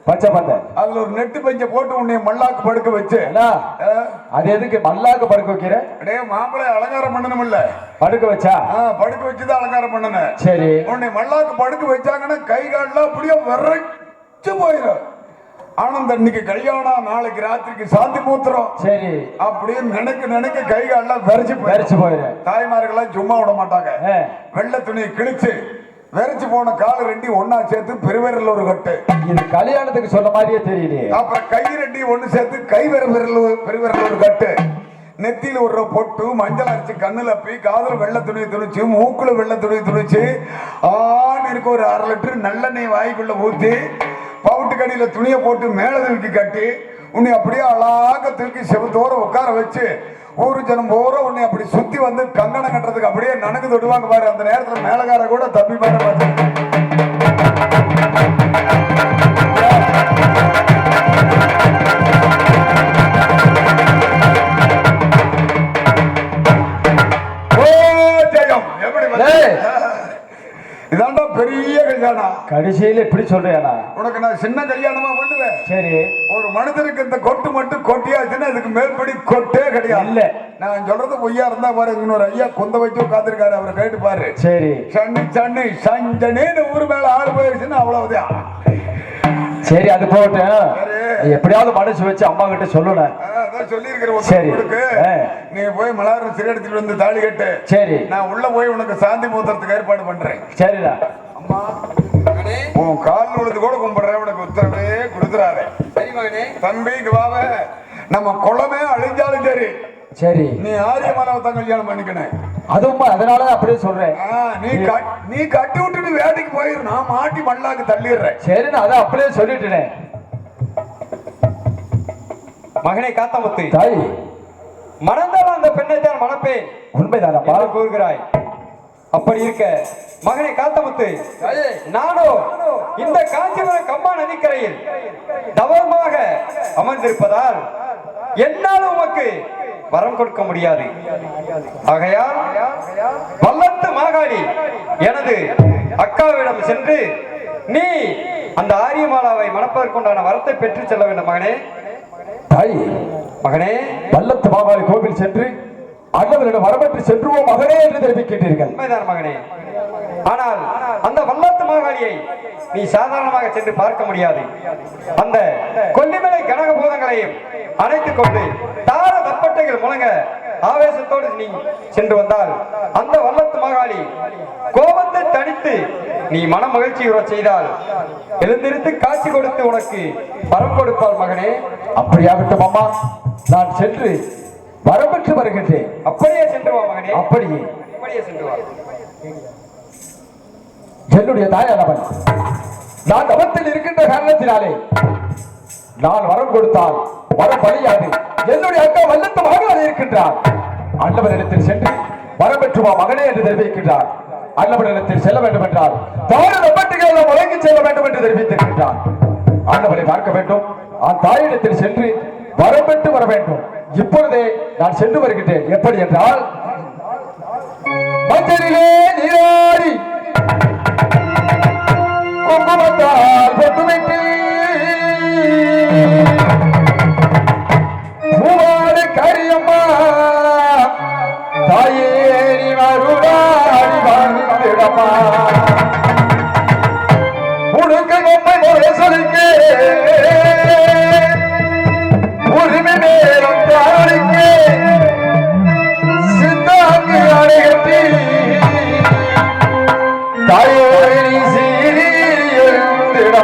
Speaker 3: பச்சை பந்தல்,
Speaker 1: அதுல ஒரு நெட்டு பஞ்ச போட்டு உன்னை மல்லாக்கு படுக்க வச்சு.
Speaker 3: அது எதுக்கு மல்லாக்கு படுக்க வைக்கிற?
Speaker 1: அடே, மாப்பிள்ளை அலங்காரம் பண்ணணும் இல்ல,
Speaker 3: படுக்க வச்சா?
Speaker 1: படுக்க வச்சுதான் அலங்காரம் பண்ணணும்.
Speaker 3: சரி,
Speaker 1: உன்னை மல்லாக்கு படுக்க வச்சாங்கன்னா கை கால்லாம் அப்படியே விரைச்சு போயிடும். ஆனந்த அன்னைக்கு கல்யாணம், நாளைக்கு ராத்திரிக்கு சாந்தி மூத்திரம்.
Speaker 3: சரி,
Speaker 1: அப்படியே நினைக்க கை கால்லாம் விரைச்சு
Speaker 3: போயிடும்.
Speaker 1: தாய்மார்கள்லாம் சும்மா விட மாட்டாங்க. வெள்ளை துணியை கிழிச்சு விரைச்சு போன கால 2 ஒன்னா சேர்த்து பெருவிரல் ஒரு கட்டு.
Speaker 3: இது கல்யாணத்துக்கு சொன்ன மாதிரியே தெரியலையே.
Speaker 1: அப்புறம் கை 2 ஒண்ணு சேர்த்து கை பெருவிரல் ஒரு கட்டு. நெத்தியில ஒரு பொட்டு, மஞ்சள் அரைச்சு கண்ணுல போய், காதல வெள்ளை துணியை துணிச்சு, மூக்குல வெள்ளை துணியை துணிச்சு, ஆண் இருக்க ஒரு 1/2 லிட்டர் நல்லெண்ணெய் வாய்க்குள்ள ஊத்தி, பவுட்டு கடியில துணியை போட்டு மேல தூக்கி கட்டி, உன்னை அப்படியே அழகாக தூக்கி செவத்தோர உட்கார வச்சு, ஊரு ஜனம் போற உன்னை அப்படி சுத்தி வந்து கங்கணம் கட்டுறதுக்கு அப்படியே நனக்கு தொடுவாங்க பாரு. அந்த நேரத்துல மேலகார கூட தப்பி பாரு. இதாண்டா பெரிய கல்யாணம்.
Speaker 3: கடைசியில இப்படி சொல்றியானா?
Speaker 1: உனக்கு நான் சின்ன கல்யாணமா பண்ணுவேன்.
Speaker 3: சரி,
Speaker 1: ஒரு மனிதனுக்கு இந்த கொட்டு மட்டும் கொட்டியாச்சுன்னா இதுக்கு மேற்படி கொட்டே கிடையாது.
Speaker 3: இல்ல,
Speaker 1: நான் சொல்றது பொய்யா இருந்தா பாரு. இன்னொரு ஐயா கொந்த வச்சு உட்காந்துருக்காரு, அவரை கேட்டு பாரு.
Speaker 3: சரி,
Speaker 1: சன்னி சஞ்சனேன்னு ஊர் மேல ஆள் போயிருச்சுன்னா அவ்வளவுதான்.
Speaker 3: சரி, அது போகட்டும். நீ எப்படியாவது மனசு வச்சு அம்மா கிட்ட சொல்லணும்.
Speaker 1: அதான் சொல்லியிருக்கிற
Speaker 3: சரி.
Speaker 1: நீ போய் மலர் சிறை எடுத்துட்டு வந்து தாலி கட்டு.
Speaker 3: சரி,
Speaker 1: நான் உள்ள போய் உனக்கு சாந்தி மூத்திரத்துக்கு ஏற்பாடு பண்றேன்.
Speaker 3: சரிடா.
Speaker 1: அம்மா உன் கால் விழுந்து கூட கும்பிடுறேன், உனக்கு உத்தரவே கொடுத்துறாரு.
Speaker 2: சரி மகனே.
Speaker 1: தம்பிக்கு வாவ நம்ம குளமே அழிஞ்சாலும் சரி,
Speaker 3: சரி,
Speaker 1: நீ ஆரியமானவ தான் கல்யாணம் பண்ணிக்கணும்.
Speaker 3: அதுவும் அதனால அப்படியே சொல்றேன்.
Speaker 1: நீ கட்டி விட்டுட்டு வேலைக்கு போயிரு, நான் மாட்டி மல்லாக்கு தள்ளிடுறேன்.
Speaker 3: சரி, நான் அதை அப்படியே சொல்லிட்டேன்.
Speaker 2: மகனே காத்தமுத்து,
Speaker 3: தாய்
Speaker 2: மணந்தால் அந்த பெண்ணை தான் மணப்பேன்
Speaker 3: உண்மைதானப்பா
Speaker 2: என்று கூறுகிறாய். அப்படி இருக்க மகனே காத்தமுத்து, நானோ இந்த காஞ்சிபுரம் கம்பா நதிக்கரையில் தவமாக அமர்ந்திருப்பதால் என்னால் உமக்கு வரம் கொடுக்க முடியாது. ஆகையால் வல்லத்து மாகாளி எனது அக்காவிடம் சென்று நீ அந்த ஆரியமாலாவை மணப்பதற்குண்டான வரத்தை பெற்று செல்ல வேண்டும். மகனே
Speaker 3: தாய்,
Speaker 2: மகனே
Speaker 3: வல்லத்து மாகாளி கோவில் சென்று அண்ணவரிடம் வரப்பட்டு சென்றுவோம் மகனே என்று தெரிவிக்கின்றீர்கள்.
Speaker 2: உண்மைதான் மகனே. ஆனால் அந்த வல்லத்து மாகாளியை நீ சாதாரணமாக சென்று பார்க்க முடியாது. அந்த கொல்லிமலை கனக பூதங்களையும் அணைத்துக் கொண்டு தார தப்பட்டைகள் முழங்க ஆவேசத்தோடு நீ சென்று வந்தால் அந்த வல்லத்து மாகாளி கோபத்தை தணித்து நீ மன மகிழ்ச்சியுற செய்தால் எழுந்திருந்து காட்சி கொடுத்து உனக்கு வரம் கொடுப்பாள். மகனே
Speaker 3: அப்படியாகட்டும் அம்மா, நான் சென்று வரப்பெற்று வருகின்றேன்.
Speaker 2: அப்படியே சென்று வா மகனே.
Speaker 3: அப்படியே
Speaker 2: சென்று வா.
Speaker 3: என்னுடைய தாயானவன் நான் தவத்தில் இருக்கின்ற காரணத்தினாலே நான் வரம் கொடுத்தால் வரம் பலியாது. என்னுடைய அக்கா வல்லத்து மகனாக இருக்கின்றார். அண்ணவரிடத்தில் சென்று வரம் பெற்றுவா மகனே என்று தெரிவிக்கின்றார். அண்ணவரிடத்தில் செல்ல வேண்டும் என்றால் தாழ்ப்பட்டுகளை வழங்கி செல்ல வேண்டும் என்று தெரிவித்திருக்கின்றார். அண்ணவரை பார்க்க வேண்டும், தாயிடத்தில் சென்று வரம் பெற்று வர வேண்டும். இப்பொழுதே நான் சென்று வருகின்றேன். எப்படி என்றால் மஞ்சளிலே நீராடி குங்குமத்தால் பொட்டுவிட்டு பூவாடு கரியம்மா தாயே நீ மருளாடி வாழ்ந்திடம்மா உனக்கு உண்மை முறை சொல்லிக்க உரிமை மேலும் தாளிக்க சித்தாங்கு அடைகட்டி தாயே நீ சீரி எழுந்திட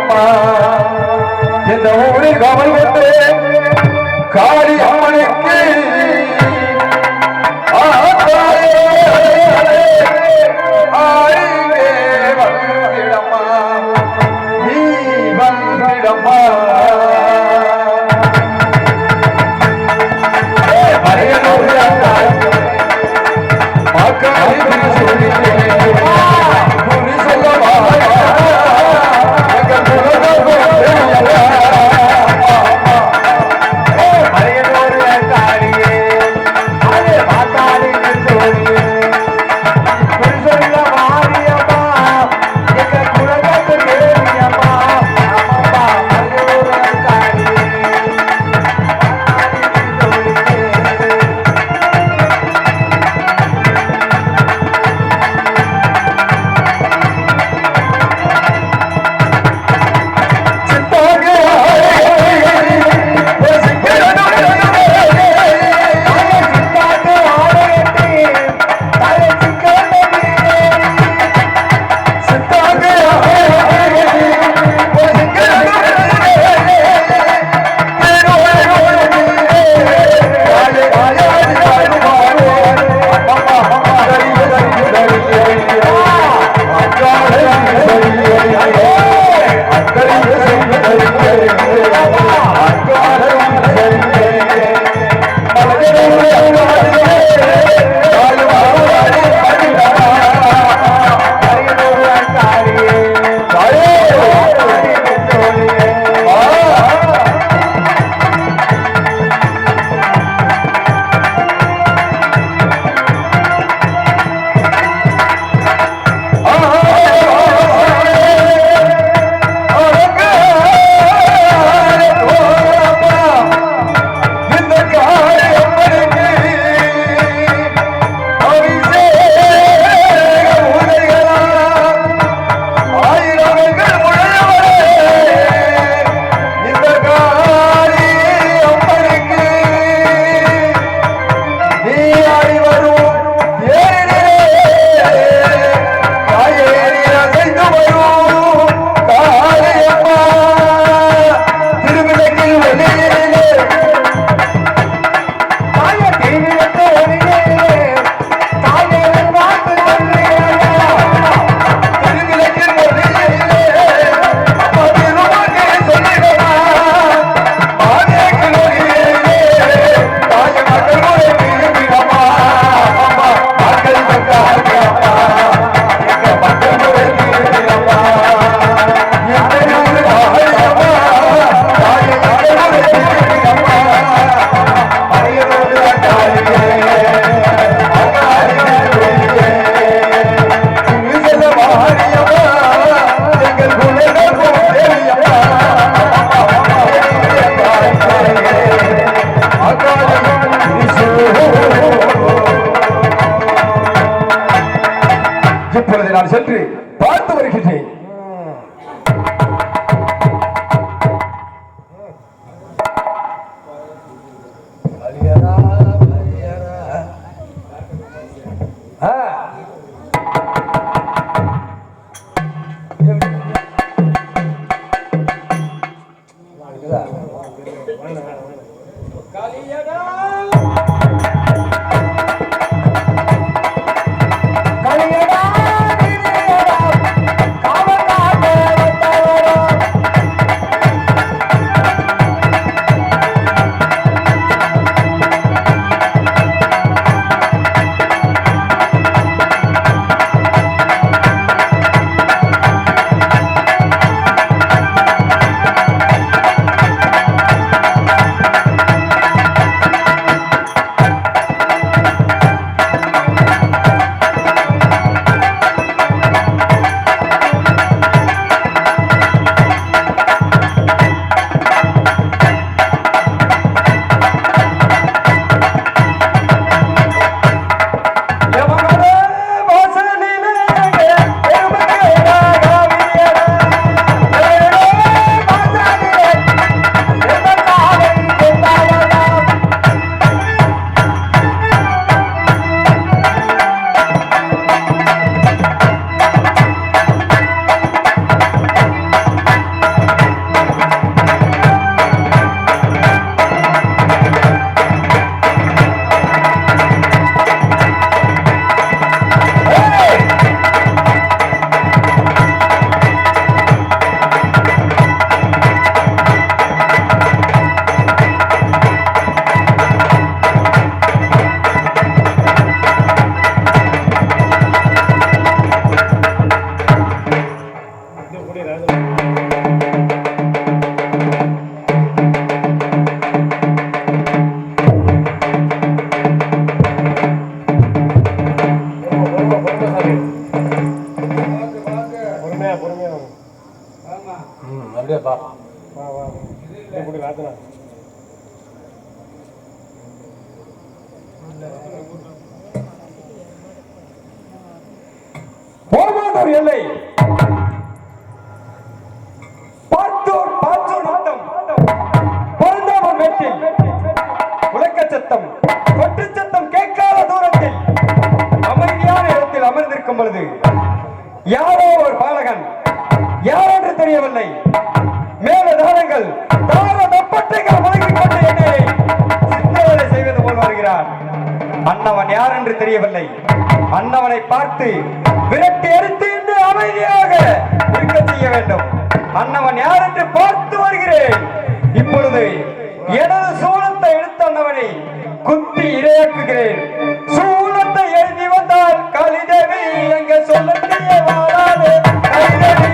Speaker 2: போர்மானூர் எல்லை பார்த்தோர் பாச்சோர் நாட்டம் பொருந்தாமல் மேட்டில் உலக்க சத்தம் கொட்டு சத்தம் கேட்காத தூரத்தில் அமைதியான இடத்தில் அமர்ந்திருக்கும் பொழுது யாரோ ஒரு பாலகன் யாரென்று தெரியவில்லை மேலதாரங்கள் தார தப்பட்டைகள் முழங்கிக் கொண்டு என்னை சிந்தனை செய்வது போல் வருகிறார். அன்னவன் யார் என்று தெரியவில்லை. அன்னவனை பார்த்து விரட்டி அடித்து என்று அமைதியாக இருக்க செய்ய வேண்டும். அன்னவன் யார் என்று பார்த்து வருகிறேன். இப்பொழுது எனது சூலத்தை எடுத்த அன்னவனை குத்தி இரையாக்குகிறேன். சூலத்தை எழுதி வந்தால் கலிதேவி எங்க சொல்லத்தையே வாழாது கலிதேவி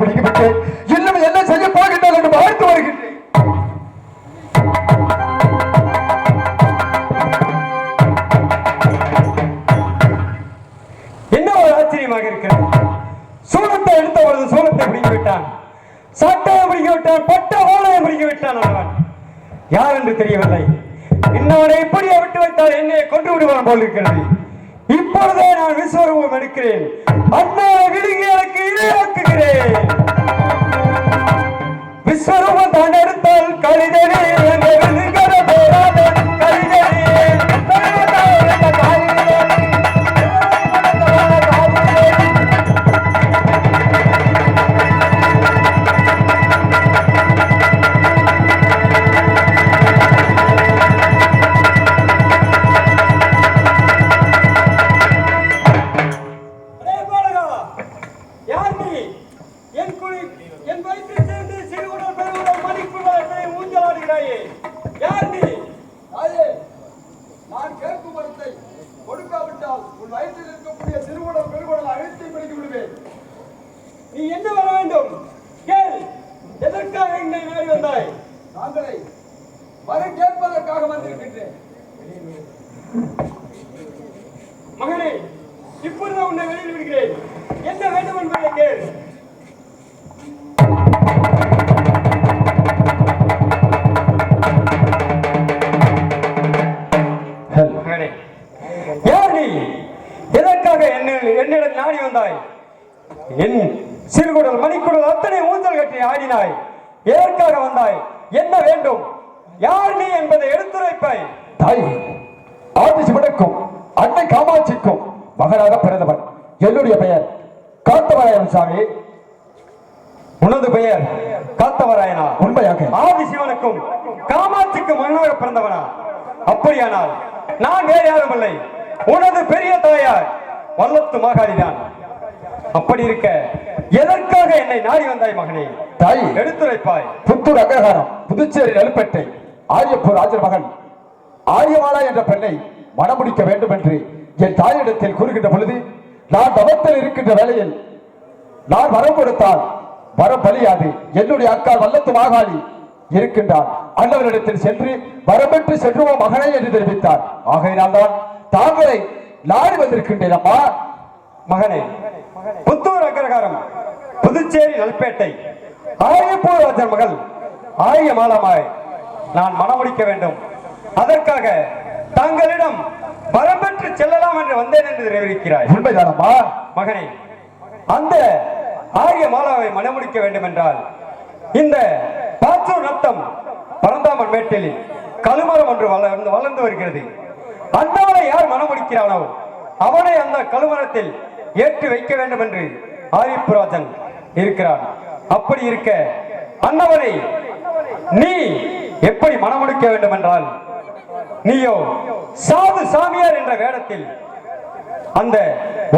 Speaker 3: பிடிக்கப்பட்டேன். இன்னும் என்ன செய்ய போகின்றால் என்று பார்த்து வருகின்றேன்.
Speaker 2: என்ன ஒரு ஆச்சரியமாக இருக்கிறது. சூலத்தை எடுத்த பொழுது சூலத்தை பிடிக்க விட்டான், சட்டையை பிடிக்க விட்டான், பட்ட ஓலையை பிடிக்க விட்டான். அவன் யார் என்று தெரியவில்லை. இன்னவனை இப்படியே விட்டு வைத்தால் என்னை கொண்டு விடுவான் போல் இருக்கிறது. இப்பொழுதே நான் விஸ்வரூபம் எடுக்கிறேன், அண்ணனை விழுங்கி எனக்கு இரையாக்குகிறேன். விஸ்வரூபம் தான் எடுத்தால் கழிதனே என்ற விழுங்கர போராத கழிதனே. நீ என்ன வர வேண்டும்? கேள். எதற்காக என்னை நாடி வந்தாய்?
Speaker 3: தாங்களை வர கேட்பதற்காக வந்திருக்கின்றேன்.
Speaker 2: மகனே, இப்பொழுது உன்னை வெளியில் விடுகிறேன். என்ன வேண்டும் என்பதை கேள். மகனே, யார் நீ? எதற்காக என்னிடம் நாடி வந்தாய்? என் சிறுகுடல் மணிக்குடல் அத்தனை ஊஞ்சல் கட்டி ஆடினாய். எதற்காக வந்தாய்? என்ன வேண்டும்? யார் நீ என்பதை எடுத்துரைப்பாய்.
Speaker 3: தாய், ஆதி சிவனுக்கும் அன்னை காமாட்சிக்கும் மகனாக பிறந்தவன். என்னுடைய பெயர் காத்தவராயன் சாமி.
Speaker 2: உனது பெயர் காத்தவராயனா?
Speaker 3: உண்மையாக
Speaker 2: ஆதி சிவனுக்கும் காமாட்சிக்கும் மகனாக பிறந்தவனா? அப்படியானால் நான் வேறு யாரும் இல்லை, உனது பெரிய தாயார் வல்லத்து மாகாளிதான். அப்படி இருக்க எதற்காக என்னை நாடி வந்தாய் மகனே?
Speaker 3: தாய்,
Speaker 2: எடுத்துரைப்பாய்.
Speaker 3: புத்தூர் அக்ரஹாரம் புதுச்சேரி நெல்பேட்டை ஆரியப்பூர் ராஜர் மகன் ஆரியமாலா என்ற பெண்ணை மணமுடிக்க வேண்டும் என்று என் தாயிடத்தில் கூறுகின்ற பொழுது, நான் தவத்தில் இருக்கின்ற வேளையில் நான் வரம் கொடுத்தால் வரம் பலியாது. என்னுடைய அக்கா வல்லத்து மாகாளி இருக்கின்றார். அண்ணவரிடத்தில் சென்று வரம்பெற்று சென்றுவோம் மகனை என்று தெரிவித்தார். ஆகையினால் தான் தாங்களை நாடி வந்திருக்கின்றேன். அம்மா
Speaker 2: மகனே, புத்தூர் அக்ரஹாரம் புதுச்சேரி நல்பேட்டை ஆரியப்பூர் ராஜர் மகள் ஆரிய மாலமாய் நான் மணமுடிக்க வேண்டும். அதற்காக தங்களிடம் வரம்பெற்று செல்லலாம் என்று வந்தேன் என்று தெரிவிக்கிறாய்.
Speaker 3: உண்மைதானம்மா?
Speaker 2: மகனே, அந்த ஆரிய மாலாவை மணமுடிக்க வேண்டும் என்றால் இந்த பாச்சூர் நத்தம் பரந்தாமன் மேட்டில் கழுமரம் ஒன்று வளர்ந்து வருகிறது. அண்ணாவை யார் மணமுடிக்கிறானோ அவனை அந்த கழுமரத்தில் ஏற்றி வைக்க வேண்டும் என்று ஆரியப்புராஜன் இருக்கிறான். அப்படி இருக்க அண்ணவனை நீ எப்படி மணமுடிக்க வேண்டும் என்றால், நீயோ சாது சாமியார் என்ற வேடத்தில் அந்த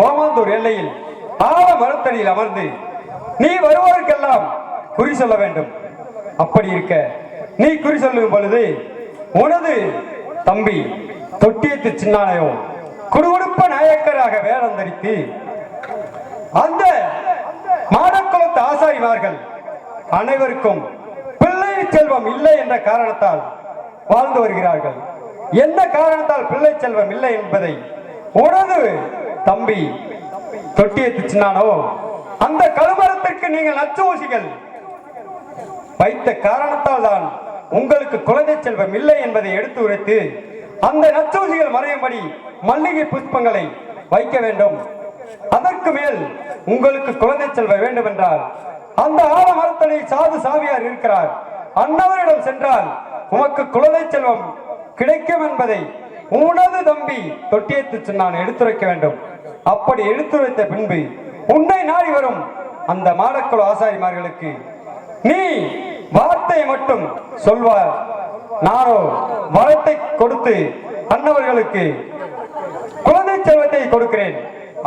Speaker 2: ஓமாந்தூர் எல்லையில் ஆழ மரத்தடியில் அமர்ந்து நீ வருவோருக்கெல்லாம் குறி சொல்ல வேண்டும். அப்படி இருக்க நீ குறி சொல்லும் பொழுது உனது தம்பி தொட்டியத்து சின்னானையோ குடுகுடுப்ப நாயக்கராக வேடம் தரித்து அந்த மாடக்குளத்து ஆசாரிமார்கள் அனைவருக்கும் பிள்ளை செல்வம் இல்லை என்ற காரணத்தால் வாழ்ந்து வருகிறார்கள். என்ன காரணத்தால் பிள்ளை செல்வம் இல்லை என்பதை உனது தம்பி தொட்டியத்து சின்னானோ அந்த கழுமரத்திற்கு நீங்கள் நச்சு ஊசிகள் வைத்த காரணத்தால் தான் உங்களுக்கு குழந்தை செல்வம் இல்லை என்பதை எடுத்து உரைத்து அந்த நச்சூசிகள் மறையும்படி மல்லிகை புஷ்பங்களை வைக்க வேண்டும். அதற்கு மேல் உங்களுக்கு குழந்தை செல்வம் வேண்டும் என்றால் அந்த ஆலமரத்தடி சாது சாமியார் இருக்கிறார். அன்னவரிடம் சென்றால் உமக்கு குழந்தை செல்வம் கிடைக்கும் என்பதை உனது தம்பி தொட்டியத்து சின்னான் எடுத்துரைக்க வேண்டும். அப்படி எடுத்துரைத்த பின்பு உன்னை நாடி வரும் அந்த மாடக்குழு ஆசாரிமார்களுக்கு நீ வார்த்தை மட்டும் சொல்வார். நானோ வரத்தை கொடுத்து அன்னவர்களுக்கு குழந்தை செல்வத்தை கொடுக்கிறேன்.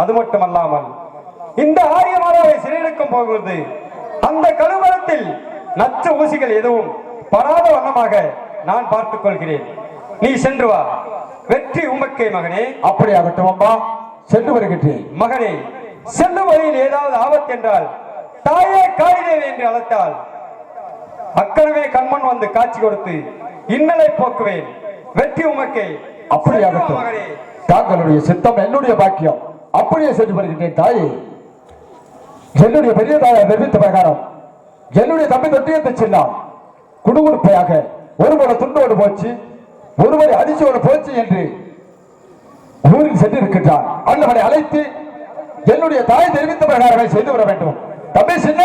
Speaker 2: அது மட்டுமல்லாமல் இந்த ஆரியமாலாவை சிறையெடுக்கும் போகும்போது அந்த கழுமரத்தில் நச்சு ஊசிகள் எதுவும் படாத வண்ணமாக நான் பார்த்துக் கொள்கிறேன். நீ சென்று வா. வெற்றி உமக்கே மகனே.
Speaker 3: அப்படியாகட்டும் அம்மா, சென்று வருகின்றேன்.
Speaker 2: மகனே, செல்லும் வழியில் ஏதாவது ஆபத்து என்றால் தாயே காளிதேவி என்று அழைத்தால் அக்கனவே கண்மண் வந்து காட்சி கொடுத்து இன்னலை போக்குவேன். வெற்றி உமக்கே.
Speaker 3: அப்படியாகட்டும். தாங்களுடைய சித்தம் என்னுடைய பாக்கியம். அப்படியே சென்று வருகின்றேன் தாயே. என்னுடைய பெரிய தாயார் தெரிவித்த பிரகாரம் என்னுடைய தம்பி தொட்டியத்தை செல்லாம் குடுகுடுப்பையாக ஒருவரை துண்டோடு போச்சு, ஒருவரை அதிர்ச்சியோடு போச்சு என்று ஊரில் சென்று இருக்கின்றான். அண்ணவனை அழைத்து என்னுடைய தாய் தெரிவித்த பிரகாரமே செய்து வர வேண்டும். தம்பி சின்ன